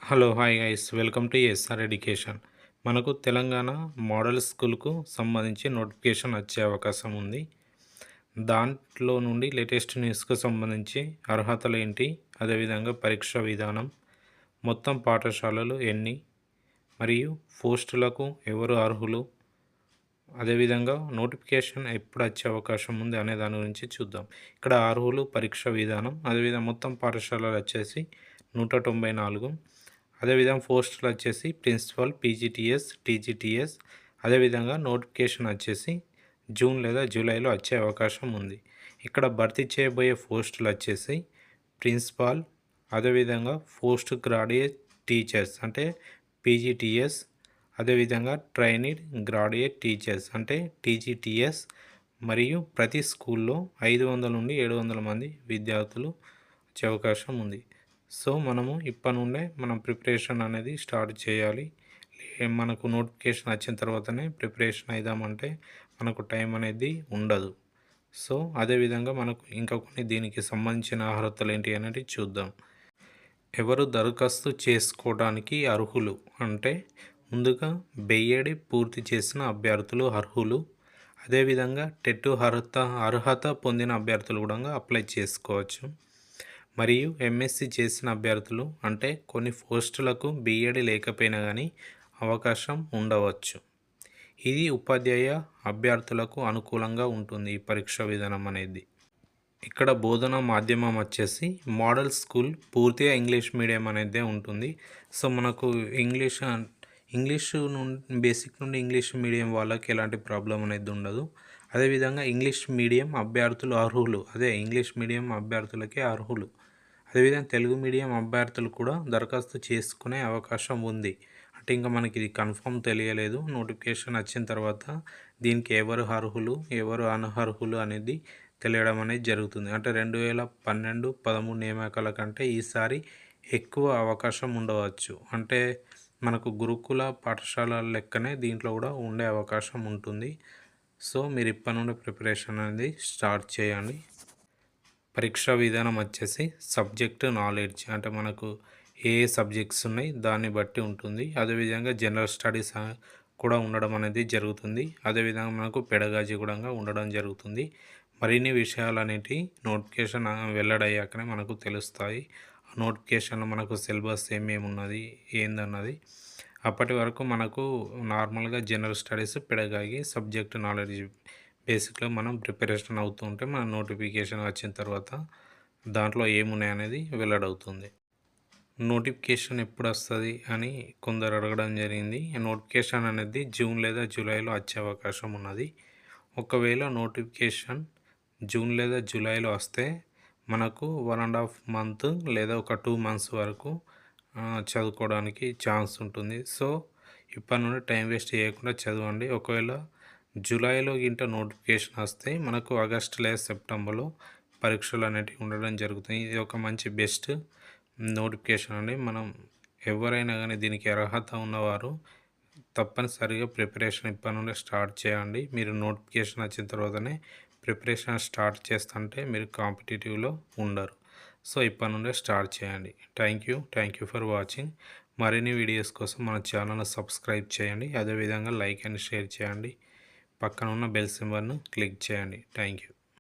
Hello hi guys welcome to SR education. మనకు Telangana model స్కూల్కు సంబంధించి నోటిఫికేషన్ వచ్చే అవకాశం ఉంది. దాంట్లో నుండి లేటెస్ట్ న్యూస్కు సంబంధించి అర్హతలు ఏంటి, అదేవిధంగా పరీక్ష విధానం, మొత్తం పాఠశాలలు ఎన్ని, మరియు పోస్టులకు ఎవరు అర్హులు, అదేవిధంగా నోటిఫికేషన్ ఎప్పుడు వచ్చే అవకాశం ఉంది అనే దాని గురించి చూద్దాం. ఇక్కడ అర్హులు, పరీక్ష విధానం, అదేవిధంగా మొత్తం పాఠశాలలు వచ్చేసి 194. అదేవిధంగా పోస్టులు వచ్చేసి ప్రిన్సిపల్, పీజీటీఎస్, టీజీటీఎస్. అదేవిధంగా నోటిఫికేషన్ వచ్చేసి జూన్ లేదా జూలైలో వచ్చే అవకాశం ఉంది. ఇక్కడ భర్తీ చేయబోయే పోస్టులు వచ్చేసి ప్రిన్సిపాల్, అదేవిధంగా పోస్ట్ గ్రాడ్యుయేట్ టీచర్స్ అంటే పీజీటీఎస్, అదేవిధంగా ట్రైనిడ్ గ్రాడ్యుయేట్ టీచర్స్ అంటే టీజీటీఎస్. మరియు ప్రతి స్కూల్లో 500 నుండి 700 మంది విద్యార్థులు వచ్చే అవకాశం ఉంది. సో మనము ఇప్పటి నుండే మనం ప్రిపరేషన్ అనేది స్టార్ట్ చేయాలి. మనకు నోటిఫికేషన్ వచ్చిన తర్వాతనే ప్రిపరేషన్ అయిదామంటే మనకు టైం అనేది ఉండదు. సో అదేవిధంగా మనకు ఇంకా కొన్ని దీనికి సంబంధించిన అర్హతలు ఏంటి అనేది చూద్దాం. ఎవరు దరఖాస్తు చేసుకోవడానికి అర్హులు అంటే ముందుగా బీఈడీ పూర్తి చేసిన అభ్యర్థులు అర్హులు. అదేవిధంగా టెట్ అర్హత పొందిన అభ్యర్థులు కూడా అప్లై చేసుకోవచ్చు. మరియు ఎంఎస్సి చేసిన అభ్యర్థులు అంటే కొన్ని పోస్టులకు బీఈడీ లేకపోయినా కానీ అవకాశం ఉండవచ్చు. ఇది ఉపాధ్యాయ అభ్యర్థులకు అనుకూలంగా ఉంటుంది ఈ పరీక్ష విధానం అనేది. ఇక్కడ బోధన మాధ్యమం వచ్చేసి మోడల్ స్కూల్ పూర్తిగా ఇంగ్లీష్ మీడియం అనేది ఉంటుంది. సో మనకు ఇంగ్లీషు నుండి బేసిక్ నుండి ఇంగ్లీష్ మీడియం వాళ్ళకి ఎలాంటి ప్రాబ్లం అనేది ఉండదు. అదేవిధంగా ఇంగ్లీష్ మీడియం అభ్యర్థులు అర్హులు, ఇంగ్లీష్ మీడియం అభ్యర్థులకే అర్హులు. అదేవిధంగా తెలుగు మీడియం అభ్యర్థులు కూడా దరఖాస్తు చేసుకునే అవకాశం ఉంది. అంటే ఇంకా మనకి ఇది కన్ఫర్మ్ తెలియలేదు. నోటిఫికేషన్ వచ్చిన తర్వాత దీనికి ఎవరు అర్హులు ఎవరు అనర్హులు అనేది తెలియడం అనేది జరుగుతుంది. అంటే 2012, 13 నియామకాల కంటే ఈసారి ఎక్కువ అవకాశం ఉండవచ్చు. అంటే మనకు గురుకుల పాఠశాల లెక్కనే దీంట్లో కూడా ఉండే అవకాశం ఉంటుంది. సో మీరు ఇప్పటి నుండి ప్రిపరేషన్ అనేది స్టార్ట్ చేయండి. పరీక్షా విధానం వచ్చేసి సబ్జెక్ట్ నాలెడ్జ్ అంటే మనకు ఏ సబ్జెక్ట్స్ ఉన్నాయి దాన్ని బట్టి ఉంటుంది. అదేవిధంగా జనరల్ స్టడీస్ కూడా ఉండడం అనేది జరుగుతుంది. అదేవిధంగా మనకు పెడగాజీ కూడా ఉండడం జరుగుతుంది. మరిన్ని విషయాలు అనేటివి నోటిఫికేషన్ వెల్లడయ్యాకనే మనకు తెలుస్తాయి. ఆ నోటిఫికేషన్లో మనకు సిలబస్ ఏమేమి ఉన్నది ఏందన్నది. అప్పటి వరకు మనకు నార్మల్గా general studies, pedagogy, subject knowledge బేసిక్లో మనం ప్రిపరేషన్ అవుతూ ఉంటే మన నోటిఫికేషన్ వచ్చిన తర్వాత దాంట్లో ఏమున్నాయి అనేది వెల్లడవుతుంది. నోటిఫికేషన్ ఎప్పుడు వస్తుంది అని కొందరు అడగడం జరిగింది. నోటిఫికేషన్ అనేది జూన్ లేదా జూలైలో వచ్చే అవకాశం ఉన్నది. ఒకవేళ నోటిఫికేషన్ జూన్ లేదా జూలైలో వస్తే మనకు 1.5 మంత్ లేదా ఒక 2 మంత్స్ వరకు చదువుకోవడానికి ఛాన్స్ ఉంటుంది. సో ఇప్పటి నుండి టైం వేస్ట్ చేయకుండా చదవండి. ఒకవేళ జూలైలో నోటిఫికేషన్ వస్తే మనకు ఆగస్టు లేదా సెప్టెంబర్లో పరీక్షలు అనేటివి ఉండడం జరుగుతుంది. ఇది ఒక మంచి బెస్ట్ నోటిఫికేషన్ అండి. మనం ఎవరైనా కానీ దీనికి అర్హత ఉన్నవారు తప్పనిసరిగా ప్రిపరేషన్ ఇప్పటి నుండే స్టార్ట్ చేయండి. మీరు నోటిఫికేషన్ వచ్చిన తర్వాతనే ప్రిపరేషన్ స్టార్ట్ చేస్తుంటే మీరు కాంపిటేటివ్లో ఉండరు. సో ఇప్పటి నుండే స్టార్ట్ చేయండి. Thank you for watching. మరిన్ని వీడియోస్ కోసం మన ఛానల్ని సబ్స్క్రైబ్ చేయండి. అదేవిధంగా లైక్ అండ్ షేర్ చేయండి. పక్కన ఉన్న బెల్ సింబల్ను క్లిక్ చేయండి. Thank you.